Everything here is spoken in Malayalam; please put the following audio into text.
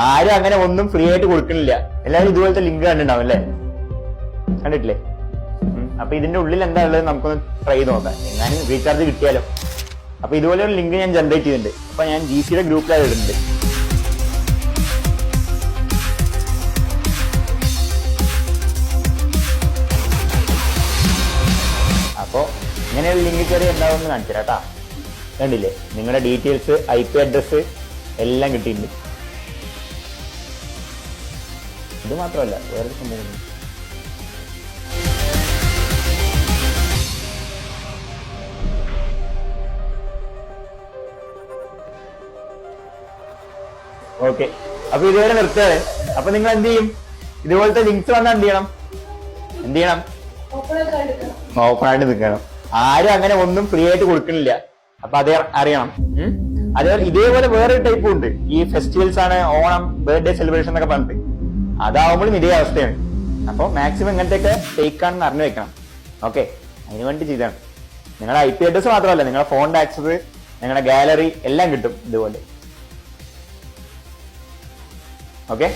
ആരും അങ്ങനെ ഒന്നും ഫ്രീ ആയിട്ട് കൊടുക്കണില്ല. എല്ലാവരും ഇതുപോലത്തെ ലിങ്ക് കണ്ടിട്ടുണ്ടാവും അല്ലേ? കണ്ടിട്ടില്ലേ? അപ്പൊ ഇതിന്റെ ഉള്ളിൽ എന്താ ഉള്ളത് നമുക്കൊന്ന് ട്രൈ ചെയ്ത് നോക്കാം. എങ്ങാനും റീചാർജ് കിട്ടിയാലോ. അപ്പൊ ഇതുപോലെ ഒരു ലിങ്ക് ഞാൻ ജനറേറ്റ് ചെയ്തിട്ടുണ്ട്. അപ്പൊ ഞാൻ GCയുടെ ഗ്രൂപ്പിലാണ് ഇടുന്നുണ്ട്. അപ്പോ ഇങ്ങനെയുള്ള ലിങ്ക് കയറി എന്താവുമെന്ന് കാണിച്ചു തരാം കേട്ടാ. കണ്ടില്ലേ? നിങ്ങളുടെ ഡീറ്റെയിൽസ്, IP അഡ്രസ് എല്ലാം കിട്ടിയിട്ടുണ്ട്. ഇത് മാത്രമല്ല, വേറൊരു സംഭവം. ഓക്കെ, അപ്പൊ ഇതുവരെ നിർത്തുകയാണ്. അപ്പൊ നിങ്ങൾ എന്ത് ചെയ്യും? ഇതുപോലത്തെ ലിങ്ക്സ് വന്നാൽ എന്ത് ചെയ്യണം? ഓപ്പൺ ആയിട്ട് നിൽക്കണം. ആരും അങ്ങനെ ഒന്നും ഫ്രീ ആയിട്ട് കൊടുക്കണില്ല. അപ്പൊ അത് അറിയണം. അതേപോലെ ഇതേപോലെ വേറൊരു ടൈപ്പും ഉണ്ട്. ഈ ഫെസ്റ്റിവൽസ് ആണ്, ഓണം, ബർത്ത്ഡേ സെലിബ്രേഷൻ എന്നൊക്കെ പറഞ്ഞിട്ട്. അതാവുമ്പോഴും ഇതേ അവസ്ഥയാണ്. അപ്പൊ മാക്സിമം ഇങ്ങനത്തെയൊക്കെ ഫേക്ക് ആണെന്ന് അറിഞ്ഞു വെക്കണം. ഓക്കെ, അതിന് വേണ്ടി ചെയ്താണ്. നിങ്ങളുടെ IP അഡ്രസ് മാത്രമല്ല, നിങ്ങളുടെ ഫോണിന്റെ ആക്സസ്, നിങ്ങളുടെ ഗാലറി എല്ലാം കിട്ടും ഇതുപോലെ. ഓക്കെ.